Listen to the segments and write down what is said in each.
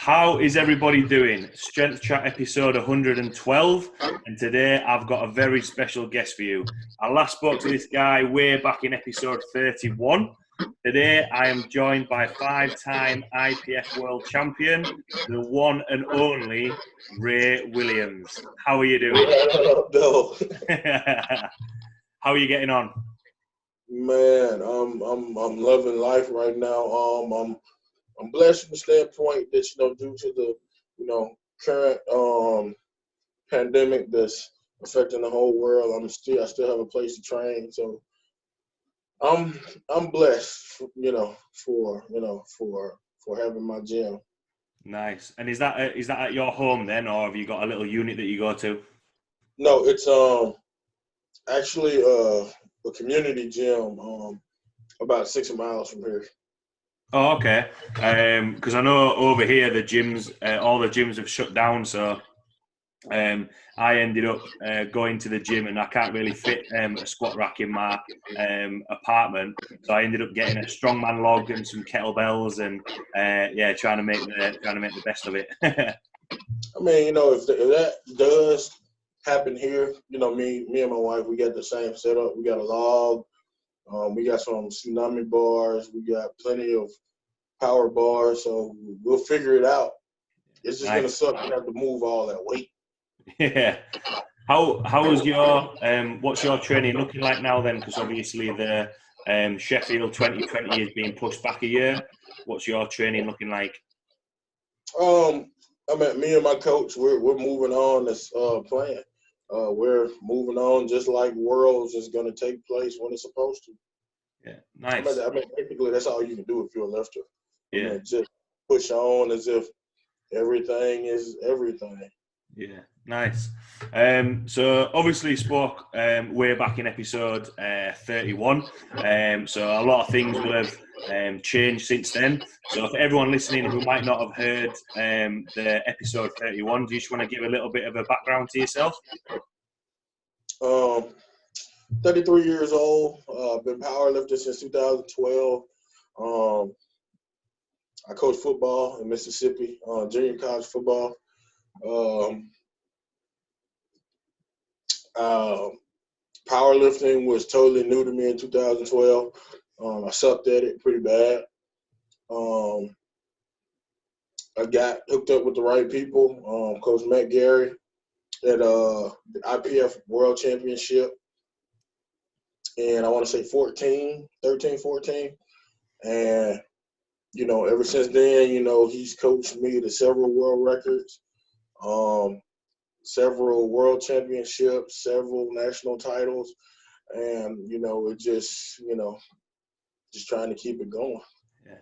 How is everybody doing? Strength Chat episode 112, and today I've got a very special guest for you. I last spoke to this guy way back in episode 31. Today I am joined by five-time IPF World Champion, the one and only Ray Williams. How are you doing? No. How are you getting on? Man, I'm loving life right now. I'm blessed from the standpoint that due to the current pandemic that's affecting the whole world, I still have a place to train. So I'm blessed, for having my gym. Nice. And is that at your home then, or have you got a little unit that you go to? No, it's actually a community gym about 6 miles from here. Oh, okay. Because I know over here the gyms, all the gyms have shut down. So I ended up going to the gym, and I can't really fit a squat rack in my apartment. So I ended up getting a strongman log and some kettlebells, and trying to make the best of it. I mean, if that does happen here, me and my wife, we got the same setup. We got a log. We got some tsunami bars. We got plenty of power bars. So we'll figure it out. It's just gonna suck to have to move all that weight. Yeah. How is your what's your training looking like now then? Because obviously the Sheffield 2020 is being pushed back a year. What's your training looking like? Me and my coach, we're moving on as planned. We're moving on just like Worlds is going to take place when it's supposed to. Yeah, nice. I mean, basically, that's all you can do if you're a lifter. Yeah. Just push on as if everything is everything. Yeah, nice. So obviously you spoke way back in episode 31. So a lot of things will have changed since then. So for everyone listening who might not have heard the episode 31, do you just want to give a little bit of a background to yourself? 33 years old. Been powerlifting since 2012. I coach football in Mississippi, junior college football. Powerlifting was totally new to me in 2012. I sucked at it pretty bad. I got hooked up with the right people. Coach Matt Gary at the IPF World Championship. And I want to say 13, 14. And, ever since then, he's coached me to several world records, several world championships, several national titles. And, it just trying to keep it going. Yeah.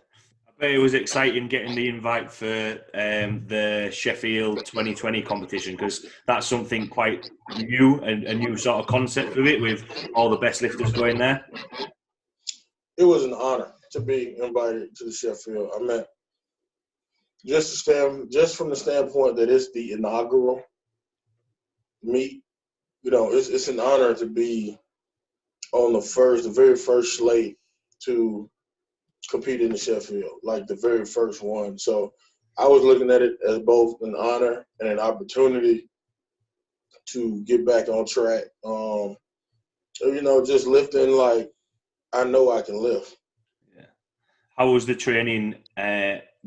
I bet it was exciting getting the invite for the Sheffield 2020 competition, because that's something quite new and a new sort of concept of it, with all the best lifters going there. It was an honor to be invited to the Sheffield. I mean, just from the standpoint that it's the inaugural meet, it's an honor to be on the very first slate to compete in the Sheffield, like the very first one. So I was looking at it as both an honor and an opportunity to get back on track. Just lifting like I know I can lift. Yeah. How was the training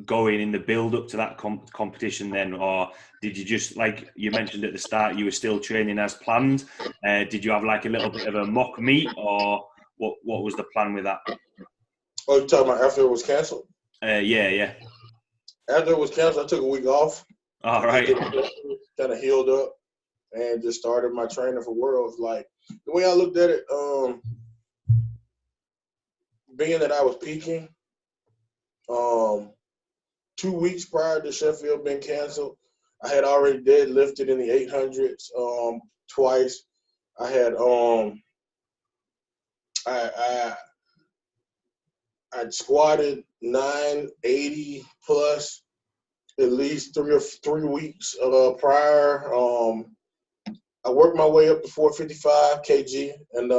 going in the build up to that competition then? Or did you just, like you mentioned at the start, you were still training as planned? Did you have like a little bit of a mock meet, or what was the plan with that? Oh, you're talking about after it was canceled? Yeah. After it was canceled, I took a week off. All right. Kind of healed up and just started my training for Worlds. Like, the way I looked at it, being that I was peaking, 2 weeks prior to Sheffield being canceled, I had already deadlifted in the 800s twice. I had I'd squatted 980 plus at least 3 weeks prior. I worked my way up to 455 kg, and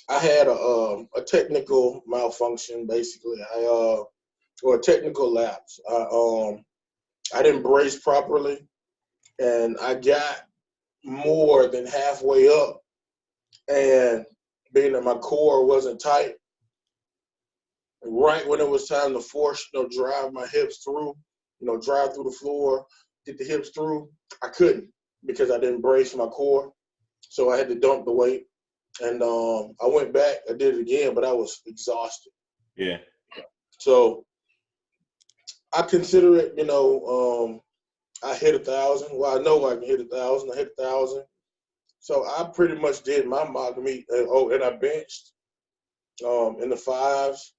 I had a technical malfunction. Basically, or a technical lapse. I didn't brace properly, and I got more than halfway up, and being that my core wasn't tight, right when it was time to force, drive my hips through, drive through the floor, get the hips through, I couldn't because I didn't brace my core. So I had to dump the weight. And I went back, I did it again, but I was exhausted. Yeah. So I consider it, I hit 1,000. Well, I know I can hit 1,000. I hit 1,000. So I pretty much did my mock meet. And I benched in the fives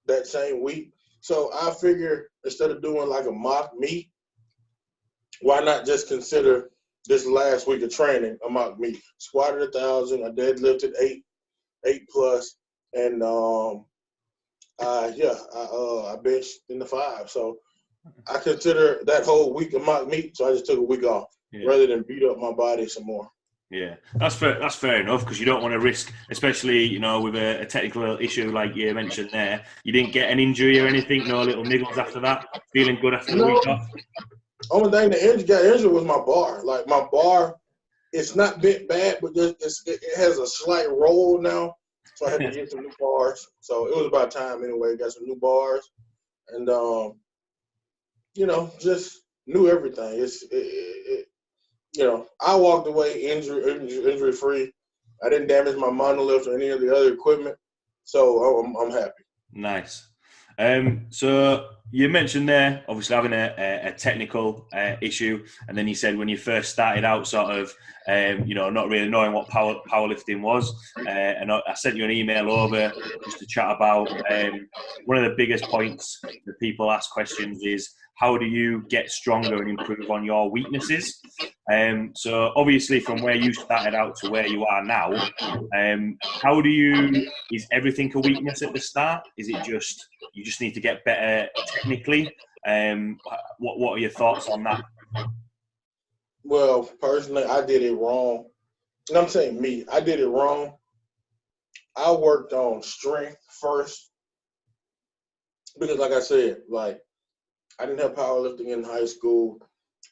that same week. So I figure instead of doing like a mock meet, why not just consider this last week of training a mock meet? Squatted 1,000. I deadlifted eight plus, and I benched in the five. So I consider that whole week a mock meet. So I just took a week off rather than beat up my body some more. Yeah, that's fair enough, because you don't want to risk, especially with a technical issue like you mentioned there. You didn't get an injury or anything, no little niggles after that. Feeling good after the week off. Only thing that got injured was my bar. Like my bar, it's not bent bad, but it has a slight roll now. So I had to get some new bars. So it was about time anyway. Got some new bars, and just knew everything. I walked away injury free. I didn't damage my monolift or any of the other equipment, so I'm happy. Nice. So you mentioned there, obviously having a technical issue, and then you said when you first started out, sort of, not really knowing what powerlifting was, and I sent you an email over just to chat about one of the biggest points that people ask questions is, how do you get stronger and improve on your weaknesses? So obviously from where you started out to where you are now, is everything a weakness at the start? Is it just, you just need to get better technically? What are your thoughts on that? Well, personally, I did it wrong. And I'm saying me, I did it wrong. I worked on strength first because, like I said, I didn't have powerlifting in high school.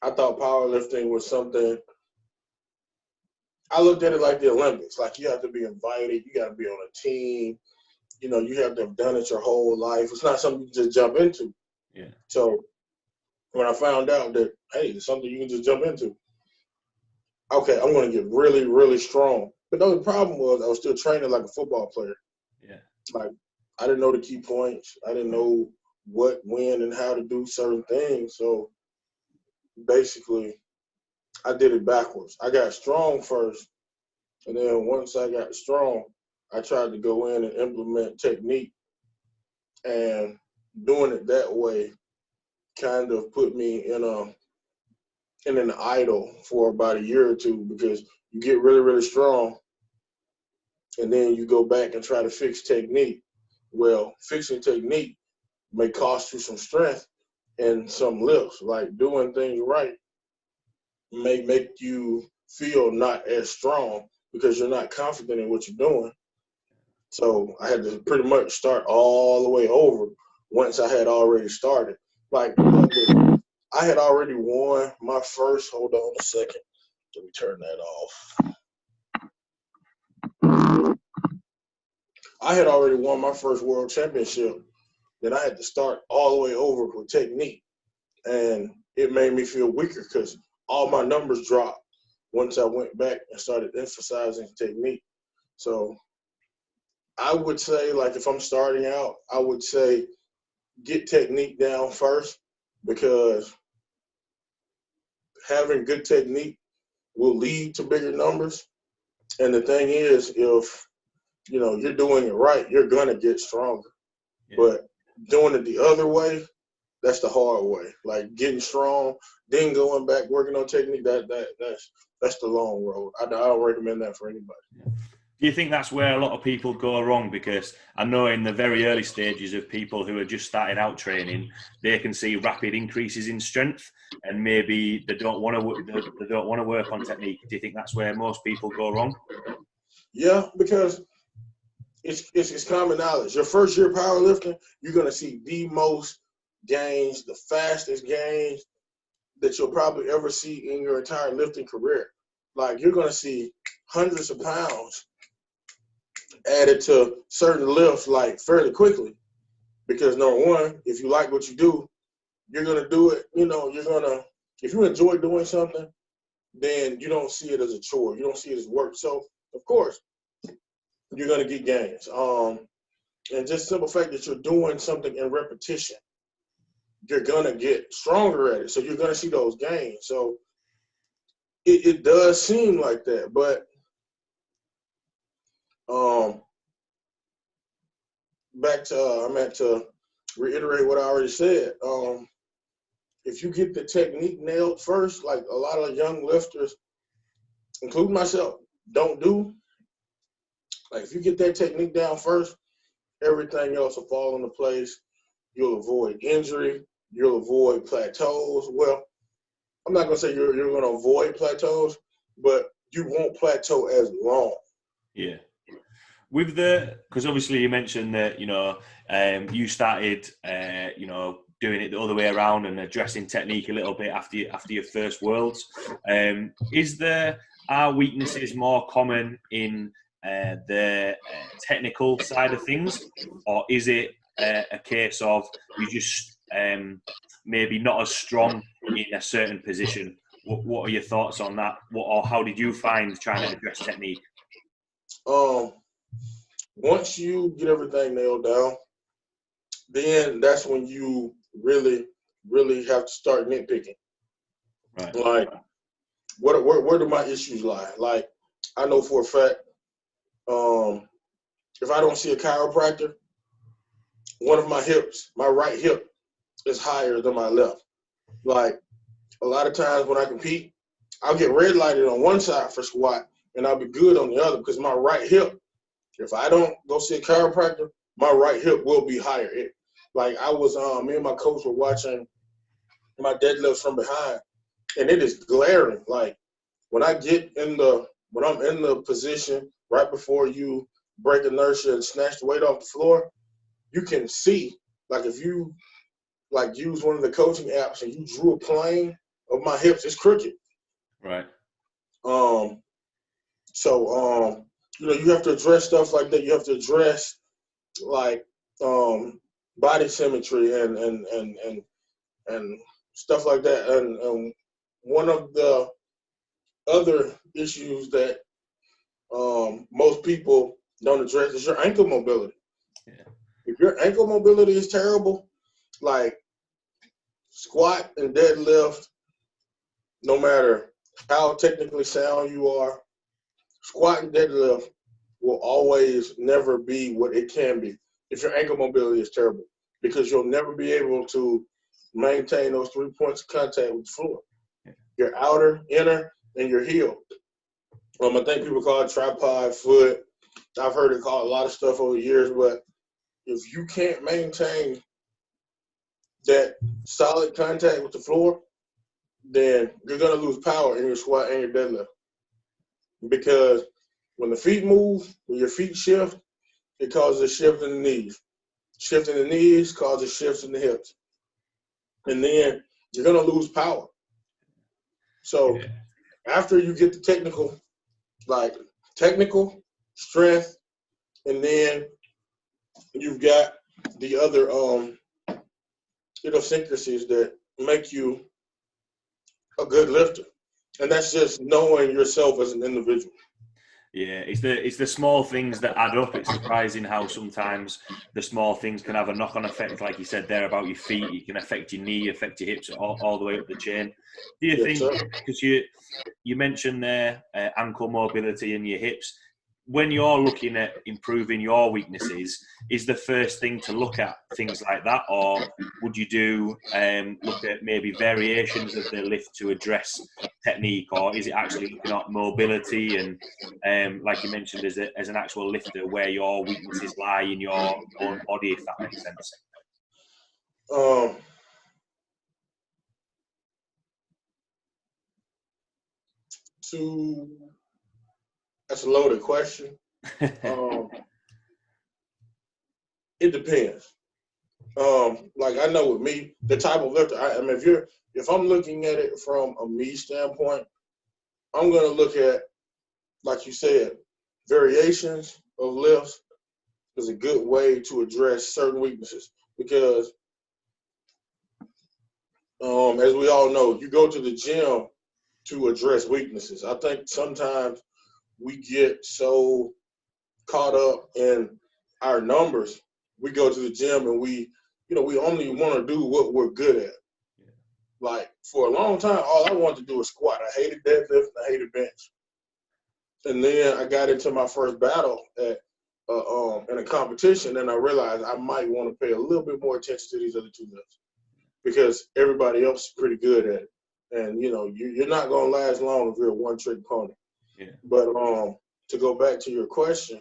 I thought powerlifting was something, I looked at it like the Olympics. Like, you have to be invited, you got to be on a team, you have to have done it your whole life. It's not something you just jump into. Yeah. So when I found out that, hey, it's something you can just jump into, okay, I'm going to get really, really strong. But the only problem was I was still training like a football player. Yeah. Like, I didn't know the key points. I didn't know what, when, and how to do certain things. So basically, I did it backwards. I got strong first, and then once I got strong, I tried to go in and implement technique. And doing it that way kind of put me in an idle for about a year or two, because you get really, really strong, and then you go back and try to fix technique. Well, fixing technique may cost you some strength and some lifts. Like, doing things right may make you feel not as strong because you're not confident in what you're doing. So I had to pretty much start all the way over once I had already started. Like, I had already won my first, hold on a second, let me turn that off. I had already won my first world championship. Then I had to start all the way over with technique. And it made me feel weaker because all my numbers dropped once I went back and started emphasizing technique. So I would say, like, if I'm starting out, I would say get technique down first, because having good technique will lead to bigger numbers. And the thing is, if you're doing it right, you're gonna get stronger. Yeah. But doing it the other way, that's the hard way. Like, getting strong, then going back, working on technique, that's the long road. I don't recommend that for anybody. Yeah. Do you think that's where a lot of people go wrong? Because I know in the very early stages of people who are just starting out training, they can see rapid increases in strength, and maybe they don't want to work on technique. Do you think that's where most people go wrong? Yeah, because it's common knowledge. Your first year powerlifting, you're gonna see the most gains, the fastest gains that you'll probably ever see in your entire lifting career. Like you're gonna see hundreds of pounds added to certain lifts like fairly quickly. Because number one, if you like what you do, you're gonna do it. You know, if you enjoy doing something, then you don't see it as a chore. You don't see it as work. So of course, you're gonna get gains. And just simple fact that you're doing something in repetition, you're gonna get stronger at it. So you're gonna see those gains. So it does seem like that, but back to I meant to reiterate what I already said. If you get the technique nailed first, like a lot of young lifters, including myself, don't do, like if you get that technique down first, everything else will fall into place. You'll avoid injury. You'll avoid plateaus. Well, I'm not going to say you're going to avoid plateaus, but you won't plateau as long. Yeah. With because obviously you mentioned that, you started, doing it the other way around and addressing technique a little bit after your first Worlds. Are weaknesses more common in the technical side of things, or is it a case of you just maybe not as strong in a certain position? What are your thoughts on that? Or how did you find trying to address technique? Once you get everything nailed down, then that's when you really, really have to start nitpicking. Right. Like, where do my issues lie? Like, I know for a fact, if I don't see a chiropractor, one of my hips, my right hip, is higher than my left. Like, a lot of times when I compete, I'll get red lighted on one side for squat, and I'll be good on the other because my right hip, if I don't go see a chiropractor, my right hip will be higher. Like I was, me and my coach were watching my deadlifts from behind, and it is glaring. Like when I'm in the position right before you break inertia and snatch the weight off the floor, you can see, like if you like use one of the coaching apps and you drew a plane of my hips, it's crooked. Right. So you have to address stuff like that. You have to address like body symmetry and stuff like that. And one of the other issues that most people don't address is your ankle mobility. Yeah. If your ankle mobility is terrible, like squat and deadlift, no matter how technically sound you are, squat and deadlift will always never be what it can be if your ankle mobility is terrible, because you'll never be able to maintain those 3 points of contact with the floor. Your outer, inner, and your heel. I think people call it tripod foot. I've heard it called a lot of stuff over the years, but if you can't maintain that solid contact with the floor, then you're going to lose power in your squat and your deadlift. Because when the feet move, when your feet shift, it causes a shift in the knees. Shift in the knees causes shifts in the hips. And then you're going to lose power. So after you get the technical strength, and then you've got the other idiosyncrasies that make you a good lifter. And that's just knowing yourself as an individual. Yeah, it's the small things that add up. It's surprising how sometimes the small things can have a knock-on effect, like you said there about your feet. It can affect your knee, affect your hips, all the way up the chain. Do you think, because you mentioned there ankle mobility in your hips, when you're looking at improving your weaknesses, is the first thing to look at things like that, or would you look at maybe variations of the lift to address technique, or is it actually looking at mobility and like you mentioned as an actual lifter, where your weaknesses lie in your own body, if that makes sense? That's a loaded question. It depends. Like I know with me, the type of lifter. I mean, if I'm looking at it from a me standpoint, I'm gonna look at, like you said, variations of lifts is a good way to address certain weaknesses because, as we all know, you go to the gym to address weaknesses. I think sometimes we get so caught up in our numbers. We go to the gym and we only want to do what we're good at. Like for a long time, all I wanted to do was squat. I hated deadlift. I hated bench. And then I got into my first battle at in a competition, and I realized I might want to pay a little bit more attention to these other two lifts because everybody else is pretty good at it. And you're not gonna last long if you're a one-trick pony. Yeah. But to go back to your question,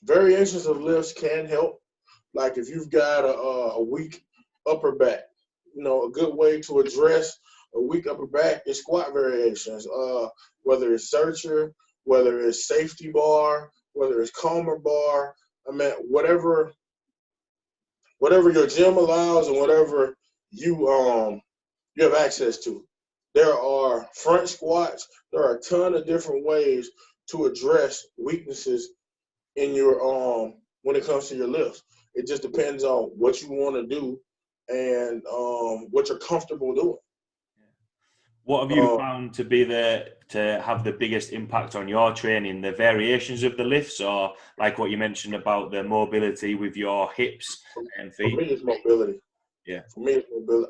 variations of lifts can help. Like if you've got a weak upper back, a good way to address a weak upper back is squat variations. Whether it's searcher, whether it's safety bar, whether it's Comer bar. I mean, whatever your gym allows and whatever you have access to. There are front squats. There are a ton of different ways to address weaknesses in your when it comes to your lifts. It just depends on what you want to do and what you're comfortable doing. What have you found to be to have the biggest impact on your training? The variations of the lifts, or like what you mentioned about the mobility with your hips and feet? For me, it's mobility. Yeah. For me, it's mobility.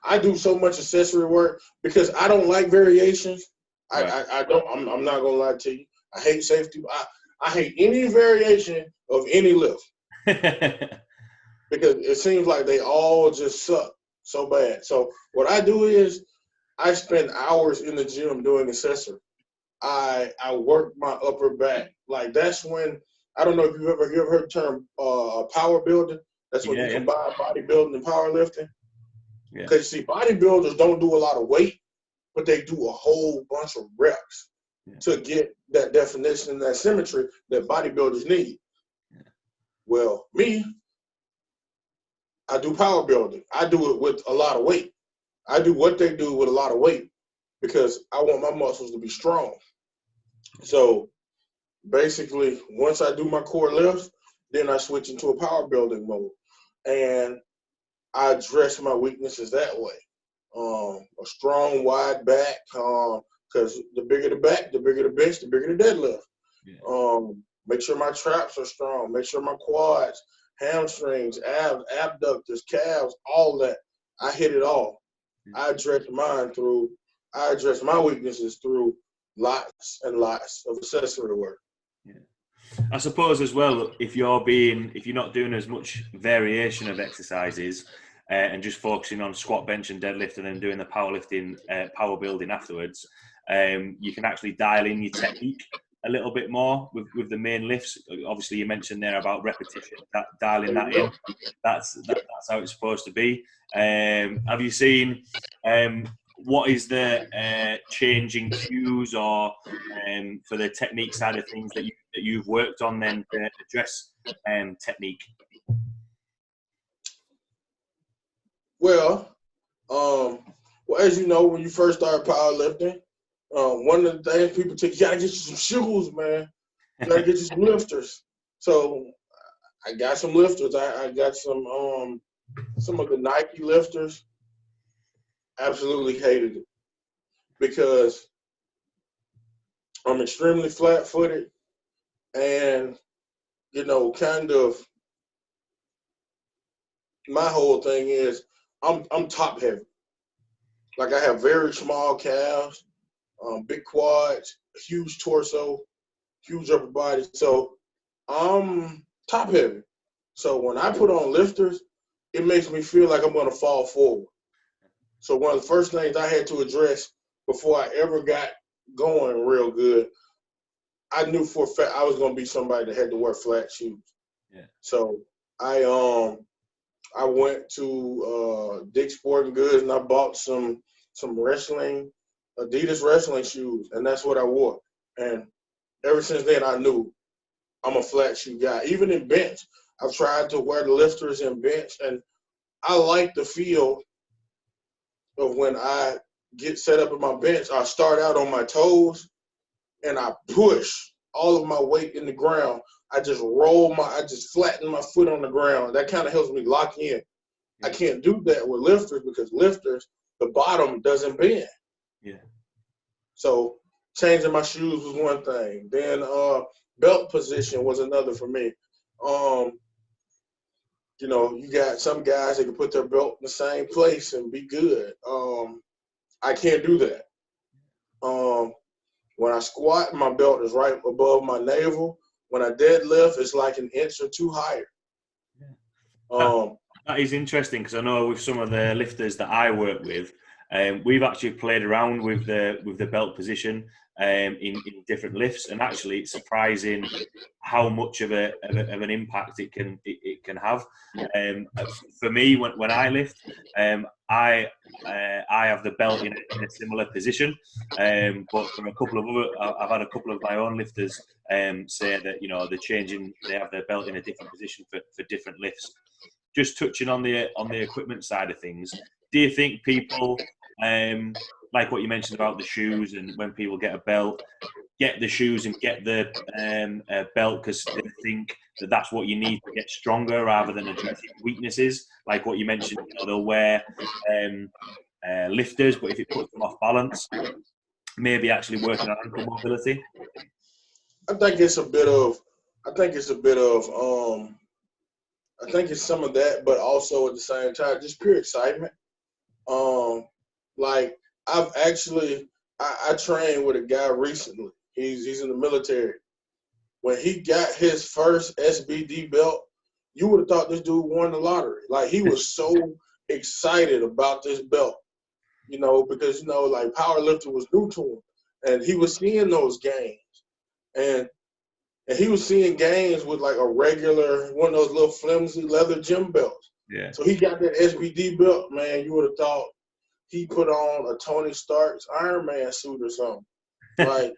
I do so much accessory work because I don't like variations. Right. I don't. I'm not gonna lie to you. I hate safety. I hate any variation of any lift because it seems like they all just suck so bad. So what I do is I spend hours in the gym doing accessory. I work my upper back. Like that's when, I don't know if you ever heard the term power building. That's when you combine bodybuilding and powerlifting. Yeah. Because see, bodybuilders don't do a lot of weight, but they do a whole bunch of reps to get that definition and that symmetry that bodybuilders need. Yeah. Well, me, I do power building. I do it with a lot of weight. I do what they do with a lot of weight because I want my muscles to be strong. So basically, once I do my core lifts, then I switch into a power building mode. And I address my weaknesses that way. A strong, wide back, because the bigger the back, the bigger the bench, the bigger the deadlift. Yeah. Make sure my traps are strong. Make sure my quads, hamstrings, abs, abductors, calves, all that. I hit it all. I address my weaknesses through lots and lots of accessory work. Yeah. I suppose as well, if you're not doing as much variation of exercises and just focusing on squat, bench and deadlift and then doing the powerlifting, power building afterwards, you can actually dial in your technique a little bit more with the main lifts. Obviously, you mentioned there about repetition, dialing that in. That's how it's supposed to be. Have you seen what is the changing cues or for the technique side of things that you've worked on then to address technique? Well, as you know, when you first start powerlifting, one of the things people take, you gotta get you some shoes, man. You gotta get you some lifters. So I got some lifters. I got some of the Nike lifters. Absolutely hated it because I'm extremely flat-footed and, kind of my whole thing is I'm top heavy. Like I have very small calves, big quads, huge torso, huge upper body. So I'm top heavy. So when I put on lifters, it makes me feel like I'm going to fall forward. So one of the first things I had to address before I ever got going real good, I knew for a fact I was going to be somebody that had to wear flat shoes. Yeah. So I went to Dick's Sporting Goods and I bought some wrestling, Adidas wrestling shoes, and that's what I wore. And ever since then, I knew I'm a flat shoe guy. Even in bench, I've tried to wear the lifters and bench, and I like the feel of when I get set up at my bench. I start out on my toes, and I push all of my weight in the ground. I just flatten my foot on the ground. That kind of helps me lock in. I can't do that with lifters because lifters, the bottom doesn't bend. Yeah. So changing my shoes was one thing. Then belt position was another for me. You know, you got some guys that can put their belt in the same place and be good. I can't do that. When I squat, my belt is right above my navel. When I deadlift, it's like an inch or two higher. That is interesting because I know with some of the lifters that I work with, we've actually played around with the belt position in different lifts, and actually it's surprising how much of an impact it can have. For me, when I lift, I have the belt in a similar position, but from I've had a couple of my own lifters say that they have their belt in a different position for different lifts. Just touching on the equipment side of things, do you think people, like what you mentioned about the shoes, and when people get a belt, get the shoes and get the belt because they think that that's what you need to get stronger rather than addressing weaknesses? Like what you mentioned, they'll wear lifters, but if it puts them off balance, maybe actually working on ankle mobility. I think it's some of that, but also at the same time, just pure excitement. Like I trained with a guy recently. He's in the military. When he got his first SBD belt, you would have thought this dude won the lottery. Like, he was so excited about this belt, because, like, powerlifting was new to him. And he was seeing those gains. And he was seeing gains with, like, a regular, one of those little flimsy leather gym belts. Yeah. So he got that SBD belt, man, you would have thought he put on a Tony Stark's Iron Man suit or something. Like,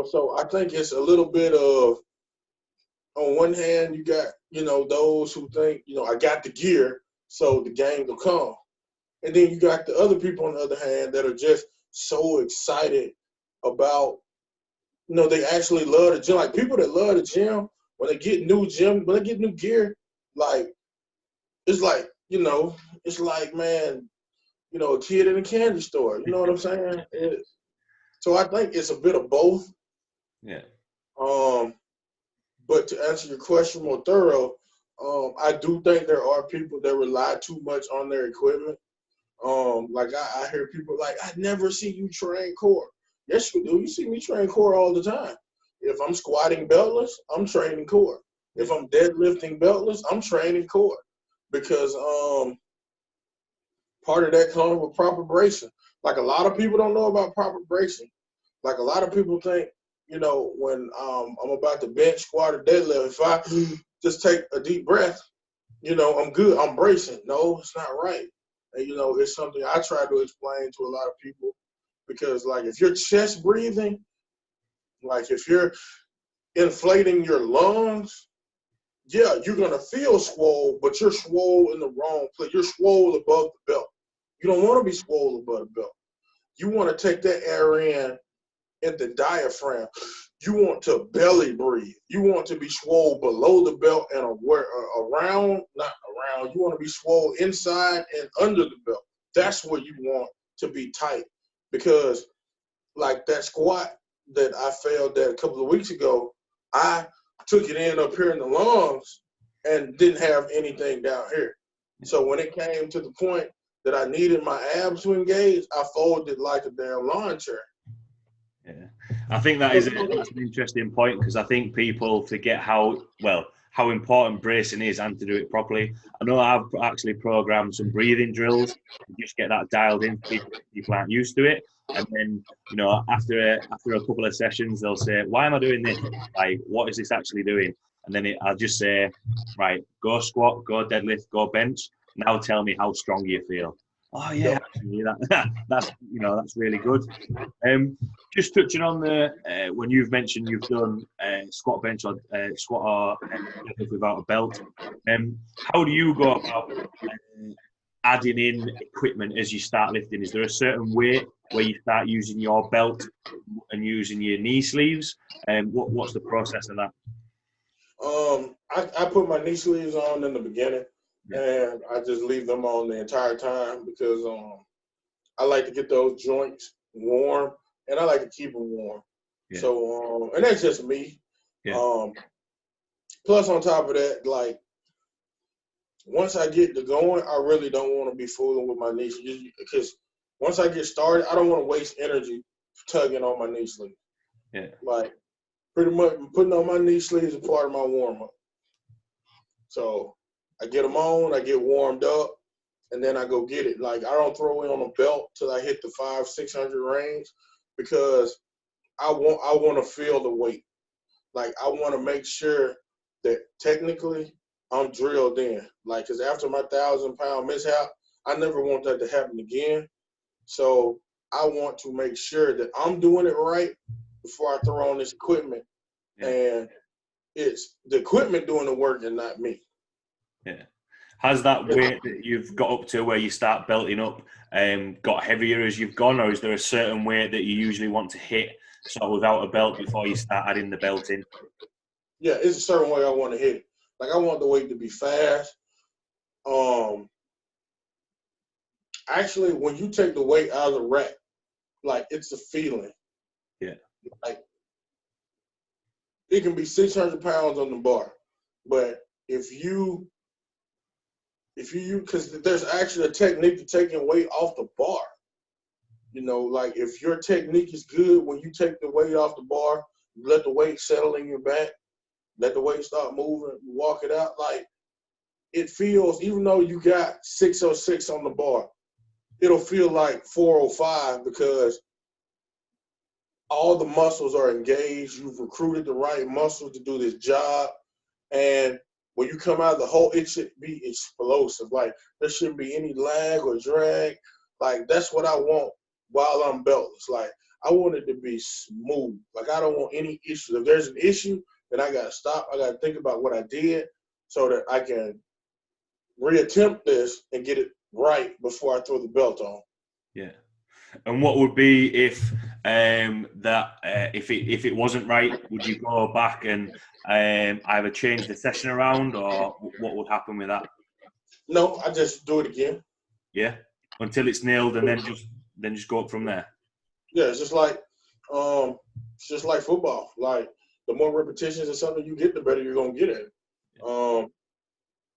so I think it's a little bit of, on one hand, you got, those who think, I got the gear, so the game will come. And then you got the other people on the other hand that are just so excited about, they actually love the gym. Like, people that love the gym, when they get new gear, like, it's like, it's like, man, a kid in a candy store. You know what I'm saying? So I think it's a bit of both. Yeah. But to answer your question more thorough, I do think there are people that rely too much on their equipment. Like I hear people like, I never see you train core. Yes, you do. You see me train core all the time. If I'm squatting beltless, I'm training core. If I'm deadlifting beltless, I'm training core. Because part of that comes with proper bracing. Like, a lot of people don't know about proper bracing. Like, a lot of people think, when I'm about to bench, squat, or deadlift, if I just take a deep breath, I'm good. I'm bracing. No, it's not right. And, it's something I try to explain to a lot of people, because, like, if you're chest breathing, like, if you're inflating your lungs, yeah, you're going to feel swole, but you're swole in the wrong place. You're swole above the belt. You don't want to be swole above the belt. You want to take that air in the diaphragm. You want to belly breathe. You want to be swole below the belt and around, not around. You want to be swole inside and under the belt. That's where you want to be tight. Because, like, that squat that I failed at a couple of weeks ago, I took it in up here in the lungs and didn't have anything down here. So when it came to the point that I needed my abs to engage, I folded like a damn lawn chair. Yeah, I think that's an interesting point, because I think people forget how important bracing is and to do it properly. I know I've actually programmed some breathing drills to just get that dialed in. People aren't used to it, and then after a couple of sessions, they'll say, "Why am I doing this? Like, what is this actually doing?" And then I'll just say, "Right, go squat, go deadlift, go bench. Now tell me how strong you feel." Oh yeah, Yep. actually, that's really good. Just touching on the when you've mentioned you've done squat, bench, or squat or deadlift without a belt. How do you go about adding in equipment as you start lifting? Is there a certain weight where you start using your belt and using your knee sleeves? What's the process of that? I put my knee sleeves on in the beginning, Yeah. and I just leave them on the entire time because I like to get those joints warm, and I like to keep them warm. Yeah. So, and that's just me. Yeah. Plus, on top of that, like once I get to going, I really don't want to be fooling with my knees because once I get started, I don't want to waste energy tugging on my knee sleeve. Yeah. Like pretty much putting on my knee sleeves is part of my warm up. So I get them on, I get warmed up, and then I go get it. Like I don't throw in on a belt till I hit the 500-600 range because I want to feel the weight. Like I want to make sure that technically I'm drilled in. Like because after my 1,000-pound mishap, I never want that to happen again. So I want to make sure that I'm doing it right before I throw on this equipment, and it's the equipment doing the work and not me. Yeah. Has that weight that you've got up to where you start belting up got heavier as you've gone, or is there a certain weight that you usually want to hit sort of without a belt before you start adding the belt in? Yeah, it's a certain way I want to hit it. Like I want the weight to be fast. Actually, when you take the weight out of the rack, like it's a feeling. Yeah. Like it can be 600 pounds on the bar, but if you because there's actually a technique to taking weight off the bar. You know, like if your technique is good, when you take the weight off the bar, you let the weight settle in your back, let the weight start moving, you walk it out. Like it feels, even though you got 606 on the bar, it'll feel like 405 because all the muscles are engaged. You've recruited the right muscles to do this job. And when you come out of the hole, it should be explosive. Like there shouldn't be any lag or drag. Like that's what I want while I'm beltless. Like I want it to be smooth. Like I don't want any issues. If there's an issue, then I gotta stop. I gotta think about what I did so that I can reattempt this and get it right before I throw the belt on. Yeah. And what would be if if it wasn't right, would you go back and either change the session around, or what would happen with that? No, I just do it again. Yeah, until it's nailed, and then just go up from there. Yeah, it's just like football. Like the more repetitions of something you get, the better you're gonna get at it.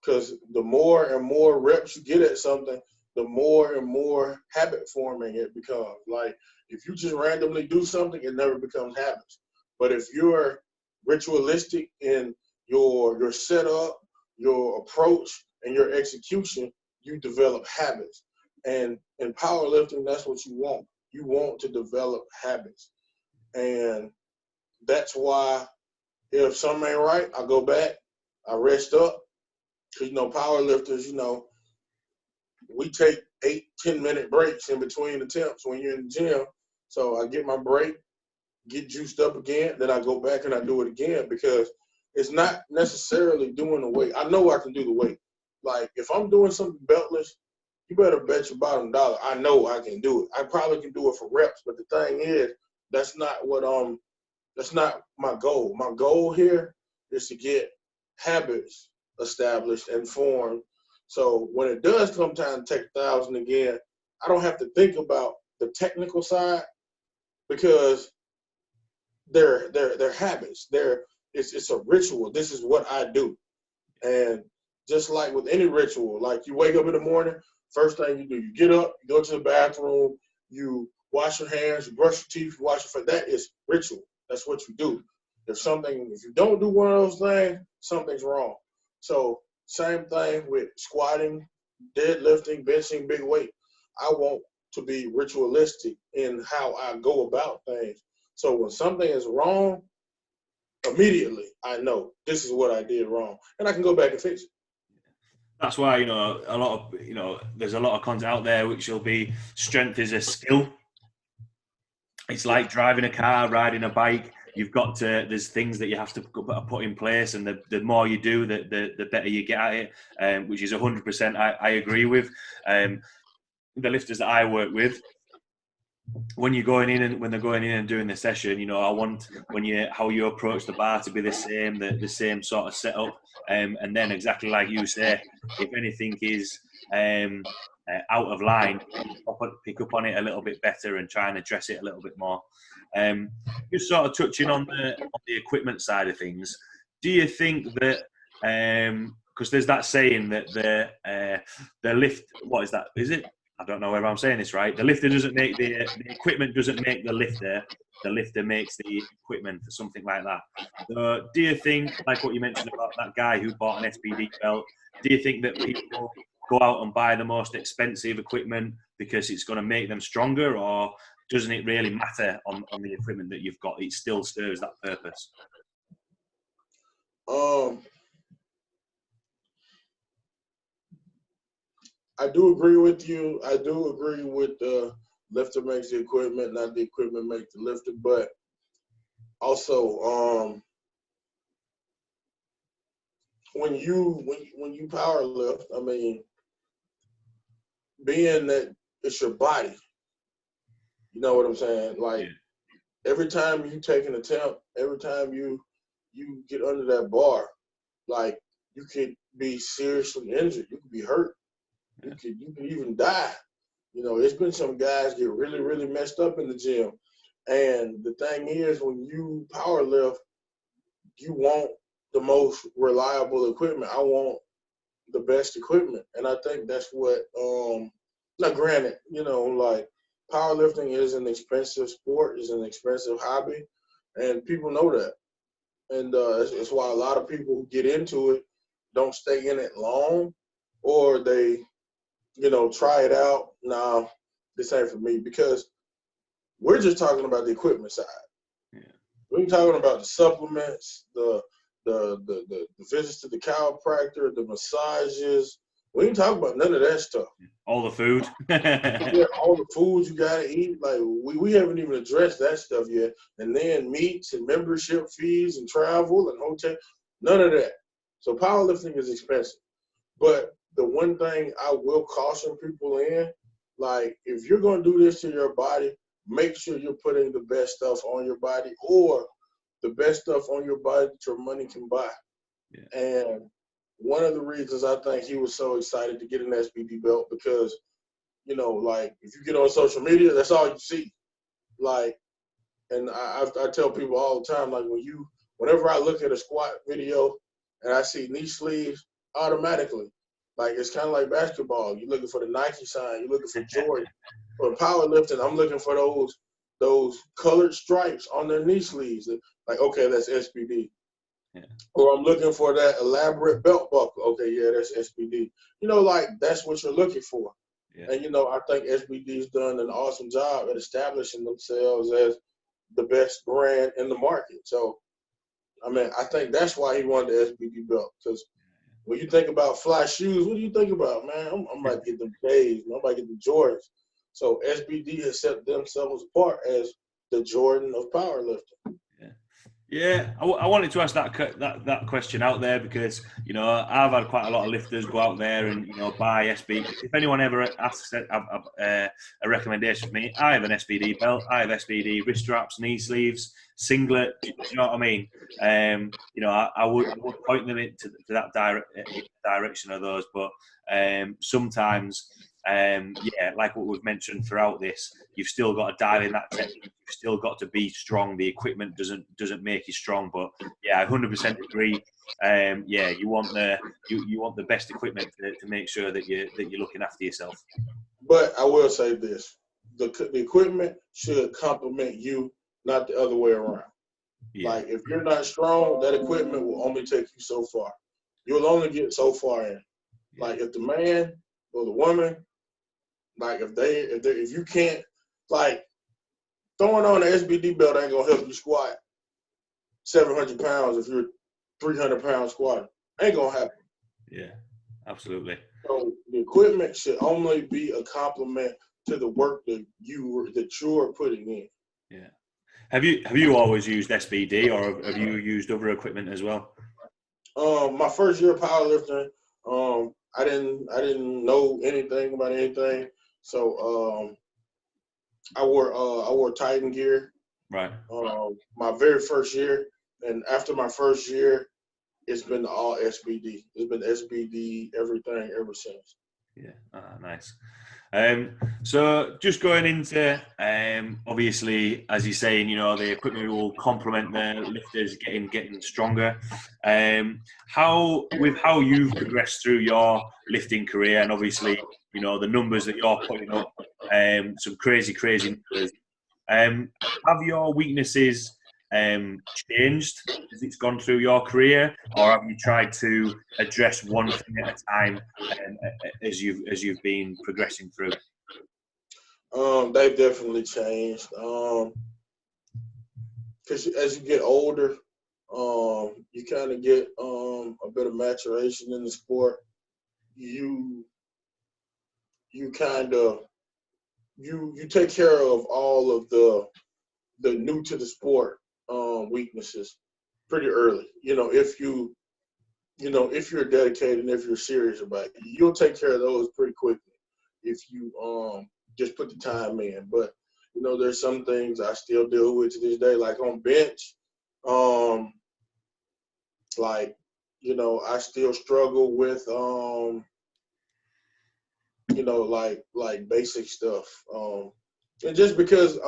Because the more and more reps you get at something, the more and more habit forming it becomes. Like if you just randomly do something, it never becomes habits. But if you're ritualistic in your setup, your approach, and your execution, you develop habits. And in powerlifting, that's what you want. You want to develop habits. And that's why if something ain't right, I go back, I rest up. Because, power lifters, we take 8-10 minute breaks in between attempts when you're in the gym. So I get my break, get juiced up again, then I go back and I do it again because it's not necessarily doing the weight. I know I can do the weight. Like if I'm doing something beltless, you better bet your bottom dollar. I know I can do it. I probably can do it for reps, but the thing is, that's not my goal. My goal here is to get habits established and formed. So when it does come time to take 1,000 again, I don't have to think about the technical side because they're habits. It's a ritual. This is what I do. And just like with any ritual, like you wake up in the morning, first thing you do, you get up, you go to the bathroom, you wash your hands, you brush your teeth, you wash your face. That is ritual. That's what you do. If you don't do one of those things, something's wrong. So same thing with squatting, deadlifting, benching, big weight. I want to be ritualistic in how I go about things. So when something is wrong, immediately I know this is what I did wrong, and I can go back and fix it. That's why, there's a lot of content out there which will be strength is a skill. It's like driving a car, riding a bike. There's things that you have to put in place, and the more you do, the better you get at it, which is 100% I agree with. The lifters that I work with, when they're going in and doing the session, I want how you approach the bar to be the same sort of setup, and then exactly like you say, if anything is out of line, pick up on it a little bit better and try and address it a little bit more. Just sort of touching on the equipment side of things, do you think that because there's that saying that the lift, what is that? Is it? I don't know whether I'm saying this right. The lifter doesn't make the equipment doesn't make the lifter. The lifter makes the equipment, or something like that. So do you think, like what you mentioned about that guy who bought an SBD belt, do you think that people go out and buy the most expensive equipment because it's going to make them stronger, or doesn't it really matter on the equipment that you've got? It still serves that purpose. I do agree with you. I do agree with the lifter makes the equipment, not the equipment makes the lifter. But also, when you power lift, I mean, being that it's your body, you know what I'm saying? Like every time you take an attempt, every time you get under that bar, like you could be seriously injured. You could be hurt. You could even die. It's been some guys get really, really messed up in the gym. And the thing is, when you power lift, you want the most reliable equipment. I want the best equipment. And I think that's what, now granted, like powerlifting is an expensive sport, is an expensive hobby, and people know that. And it's why a lot of people who get into it don't stay in it long, or they try it out. Nah, this ain't for me, because we're just talking about the equipment side. Yeah. We're talking about the supplements, the visits to the chiropractor, the massages. We ain't talking about none of that stuff. All the food. Yeah, all the foods you gotta eat. Like we haven't even addressed that stuff yet. And then meats and membership fees and travel and hotel, none of that. So powerlifting is expensive. But the one thing I will caution people in, like if you're gonna do this to your body, make sure you're putting the best stuff on your body, or the best stuff on your body that your money can buy. Yeah. And one of the reasons I think he was so excited to get an SBD belt, because, like if you get on social media, that's all you see. Like, and I tell people all the time, like whenever I look at a squat video and I see knee sleeves, automatically, like it's kind of like basketball. You're looking for the Nike sign. You're looking for Jordan. For powerlifting, I'm looking for those colored stripes on their knee sleeves. Like, okay, that's SBD. Yeah. Or I'm looking for that elaborate belt buckle. Okay, yeah, that's SBD. Like that's what you're looking for. Yeah. And I think SBD's done an awesome job at establishing themselves as the best brand in the market. So, I mean, I think that's why he wanted the SBD belt, because when you think about fly shoes, what do you think about, man? I'm about to get them J's, I'm about to get the Jordans. So SBD has set themselves apart as the Jordan of powerlifting. Yeah, I wanted to ask that question out there, because I've had quite a lot of lifters go out there and buy SBD. If anyone ever asks a recommendation for me, I have an SBD belt, I have SBD wrist straps, knee sleeves, singlet. Do you know what I mean? I would point them into that direction of those, but sometimes. Like what we've mentioned throughout this, you've still got to dial in that technique. You've still got to be strong. The equipment doesn't make you strong, but I 100% agree. You want the best equipment to make sure that you're looking after yourself. But I will say this: the equipment should complement you, not the other way around. Yeah. Like if you're not strong, that equipment will only take you so far. You'll only get so far in. Yeah. Like if the man or the woman, like if you can't, like throwing on an SBD belt ain't gonna help you squat 700 pounds if you're 300 pounds squatting. Ain't gonna happen. Yeah, absolutely. So the equipment should only be a complement to the work that you're putting in. Yeah. Have you always used SBD, or have you used other equipment as well? My first year of powerlifting, I didn't know anything about anything, so I wore Titan gear. Right. My very first year, and after my first year, it's been all SBD. It's been SBD everything ever since. Yeah, nice. So just going into obviously, as you're saying, the equipment will complement the lifters getting stronger. How you've progressed through your lifting career, and obviously, the numbers that you're putting up, some crazy numbers. Have your weaknesses changed as it's gone through your career, or have you tried to address one thing at a time as you've been progressing through? They've definitely changed. Because as you get older, you kind of get a bit of maturation in the sport. You kind of you take care of all of the new to the sport weaknesses pretty early. If you're dedicated and if you're serious about it, you'll take care of those pretty quickly if you just put the time in. But there's some things I still deal with to this day, like on bench. I still struggle with like basic stuff. And just because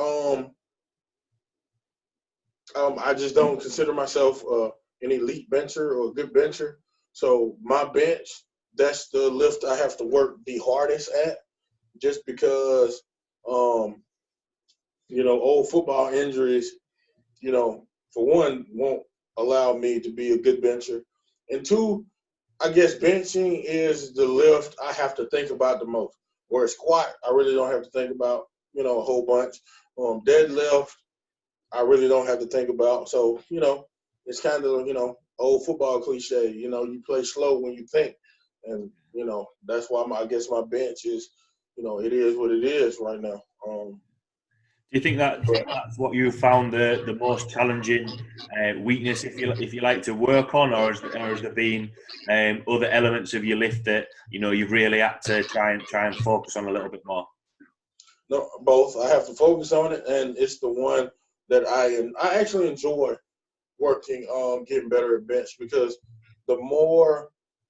I just don't consider myself an elite bencher or a good bencher. So my bench, that's the lift I have to work the hardest at, just because old football injuries, for one, won't allow me to be a good bencher. And two, I guess benching is the lift I have to think about the most. Whereas squat, I really don't have to think about, a whole bunch. Deadlift, I really don't have to think about. So, it's kind of, old football cliche, you play slow when you think. And, that's why I guess my bench is, it is what it is right now. Do you think that's what you found the most challenging weakness, if you like to work on, or has there been other elements of your lift that you've really had to try and focus on a little bit more? No, both. I have to focus on it, and it's the one that I actually enjoy working getting better at bench, because the more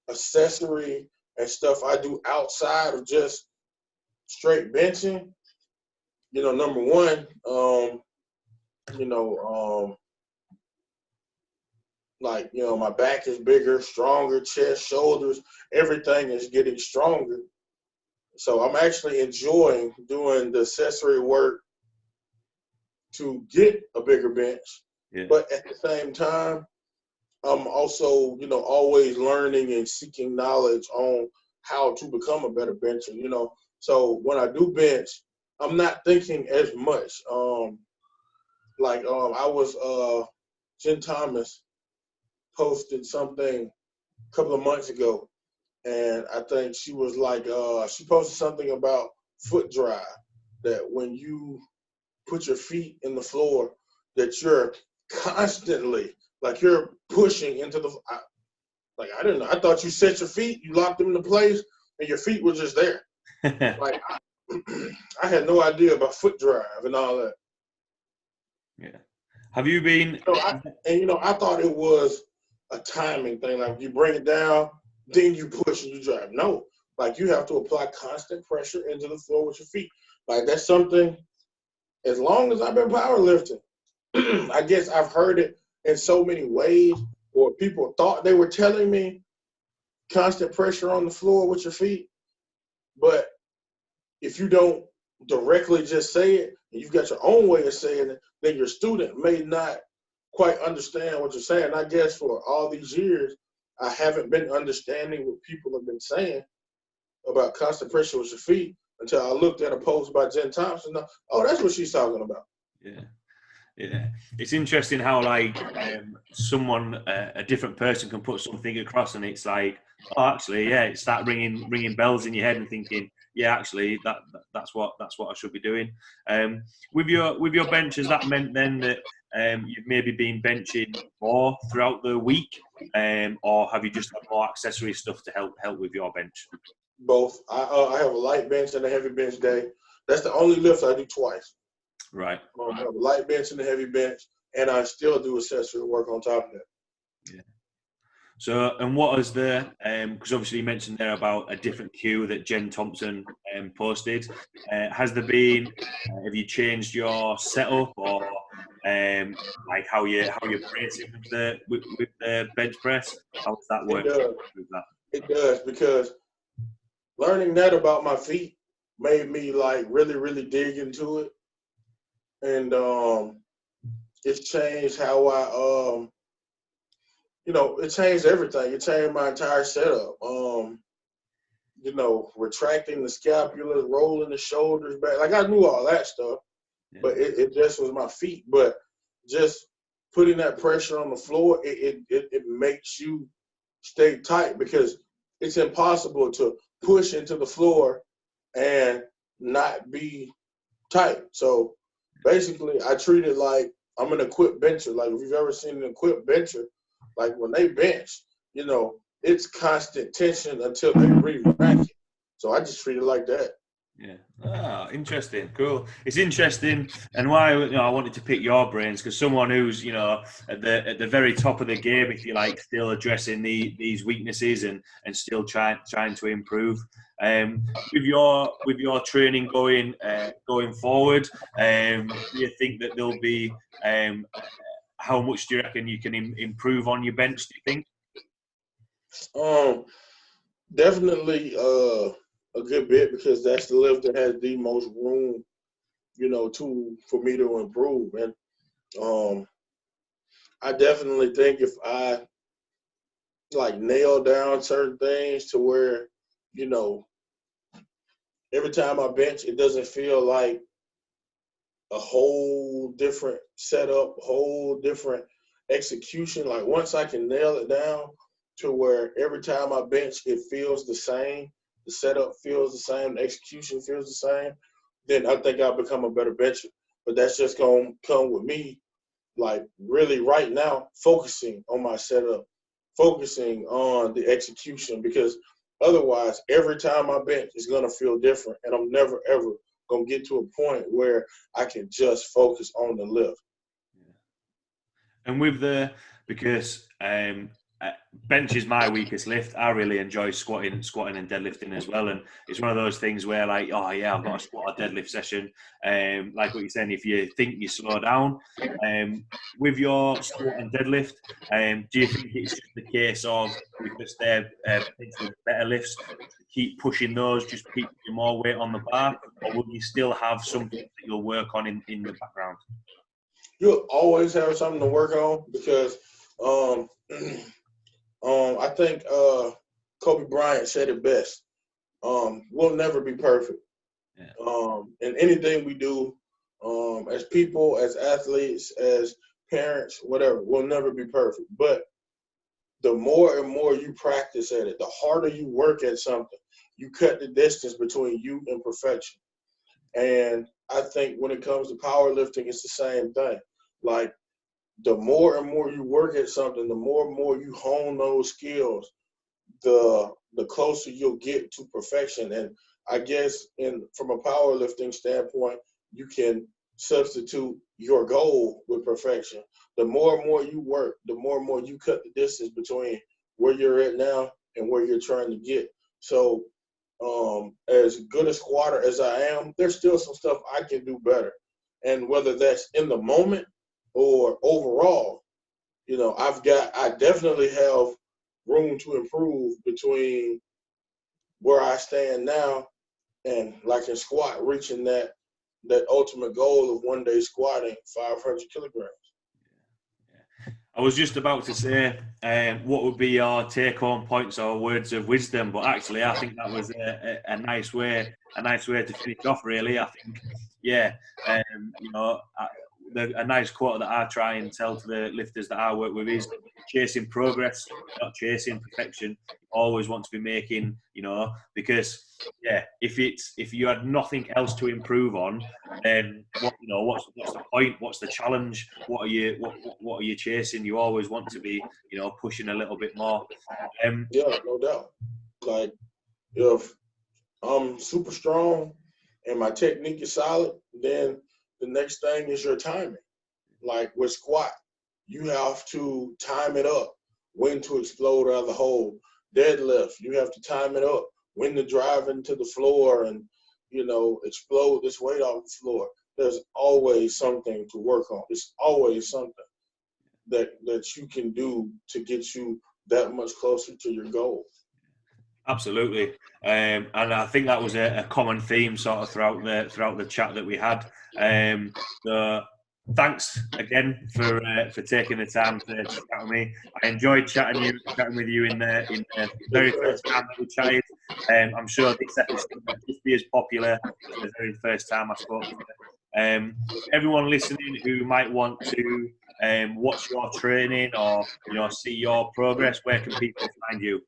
accessory and stuff I do outside of just straight benching, number one, my back is bigger, stronger, chest, shoulders, everything is getting stronger. So I'm actually enjoying doing the accessory work to get a bigger bench. Yeah. But at the same time, I'm also, always learning and seeking knowledge on how to become a better bencher, So when I do bench, I'm not thinking as much. I was, Jen Thomas posted something a couple of months ago, and I think she was like, she posted something about foot drive, that when you put your feet in the floor, that you're constantly, like, you're pushing into the, I didn't know. I thought you set your feet, you locked them into place, and your feet were just there. Like, I had no idea about foot drive and all that. Yeah. Have you been? I thought it was a timing thing. Like, you bring it down, then you push and you drive. No, like, you have to apply constant pressure into the floor with your feet. Like, that's something, as long as I've been powerlifting, I guess I've heard it in so many ways, or people thought they were telling me constant pressure on the floor with your feet. But if you don't directly just say it, and you've got your own way of saying it, then your student may not quite understand what you're saying. I guess for all these years, I haven't been understanding what people have been saying about constant pressure with your feet until I looked at a post by Jen Thompson. Oh, that's what she's talking about. Yeah. Yeah, it's interesting how someone, a different person, can put something across, and it's like, oh, actually, yeah, it start ringing bells in your head, and thinking, yeah, actually, that's what I should be doing. With your bench, has that meant then that you've maybe been benching more throughout the week, or have you just had more accessory stuff to help with your bench? Both. I have a light bench and a heavy bench day. That's the only lift I do twice. Right. I have a light bench and a heavy bench, and I still do accessory work on top of that. Yeah. So, and what is the, because obviously you mentioned there about a different cue that Jen Thompson posted. Has there been, have you changed your setup, or like how you're bracing with the bench press? How does that work with that? It does, because learning that about my feet made me like really, really dig into it. And it's changed how it changed everything. It changed my entire setup. Retracting the scapula, rolling the shoulders back. Like, I knew all that stuff, Yeah. but it just was my feet. But just putting that pressure on the floor, it makes you stay tight, because it's impossible to push into the floor and not be tight. So basically, I treat it like I'm an equipped bencher. Like, if you've ever seen an equipped bencher, like when they bench, it's constant tension until they re-rack it. So I just treat it like that. Yeah. Ah, interesting. Cool. It's interesting, and why I wanted to pick your brains, because someone who's at the very top of the game, if you like, still addressing these weaknesses and still trying to improve. With your training going forward, do you think that there'll be how much do you reckon you can improve on your bench? Do you think? Definitely a good bit, because that's the lift that has the most room, for me to improve. And I definitely think if I like nail down certain things to where, every time I bench, it doesn't feel like a whole different setup, whole different execution. Like, once I can nail it down to where every time I bench, it feels the same, the setup feels the same, the execution feels the same, then I think I'll become a better bencher. But that's just going to come with me, like, really right now, focusing on my setup, focusing on the execution, because otherwise, every time I bench, it's going to feel different, and I'm never, ever going to get to a point where I can just focus on the lift. And with because bench is my weakest lift. I really enjoy squatting and deadlifting as well. And it's one of those things where, like, oh yeah, I've got a squat or deadlift session. Like what you're saying, if you think you slow down, with your squat and deadlift, do you think it's just the case of, because they're potentially better lifts, keep pushing those, just keep putting more weight on the bar, or will you still have something that you'll work on in the background? You'll always have something to work on, because I think Kobe Bryant said it best. We'll never be perfect. Yeah. In anything we do, as people, as athletes, as parents, whatever, we'll never be perfect. But the more and more you practice at it, the harder you work at something, you cut the distance between you and perfection. And I think when it comes to powerlifting, it's the same thing. Like, the more and more you work at something, the more and more you hone those skills, the closer you'll get to perfection. And I guess from a powerlifting standpoint, you can substitute your goal with perfection. The more and more you work, the more and more you cut the distance between where you're at now and where you're trying to get. So as good a squatter as I am, there's still some stuff I can do better. And whether that's in the moment or overall, I definitely have room to improve between where I stand now and, like, in squat, reaching that ultimate goal of one day squatting 500 kilograms. I was just about to say, what would be your take-home points or words of wisdom? But actually, I think that was a nice way to finish off. Really, I think, yeah, a nice quote that I try and tell to the lifters that I work with is chasing progress, not chasing perfection. You always want to be making, because if you had nothing else to improve on, then what's the point? What's the challenge? What are you chasing? You always want to be, pushing a little bit more. Yeah, no doubt. Like, if I'm super strong and my technique is solid, then the next thing is your timing. Like with squat, you have to time it up, when to explode out of the hole. Deadlift, you have to time it up, when to drive into the floor and, explode this weight off the floor. There's always something to work on. It's always something that you can do to get you that much closer to your goal. Absolutely, and I think that was a common theme sort of throughout the chat that we had. So thanks again for taking the time to chat with me. I enjoyed chatting with you in the very first time that we chatted. I'm sure this episode will just be as popular as the very first time I spoke to you. Everyone listening who might want to watch your training or see your progress, where can people find you?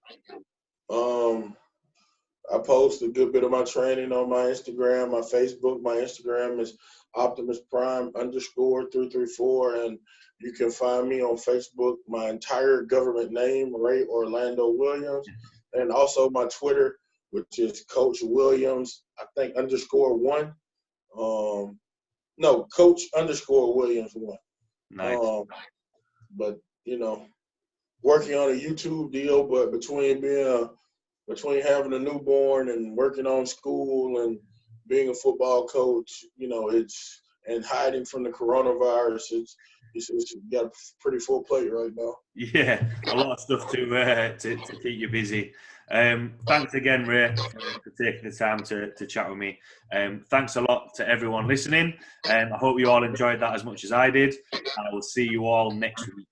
I post a good bit of my training on my Instagram, my Facebook. My Instagram is Optimus Prime _334, and you can find me on Facebook. My entire government name, Ray Orlando Williams, and also my Twitter, which is Coach Williams, I think _1. No, Coach _Williams 1. Nice. But working on a YouTube deal, but between having a newborn and working on school and being a football coach, and hiding from the coronavirus, it's got a pretty full plate right now. Yeah, a lot of stuff to keep you busy. Thanks again, Ray, for taking the time to chat with me. Thanks a lot to everyone listening. I hope you all enjoyed that as much as I did. And I will see you all next week.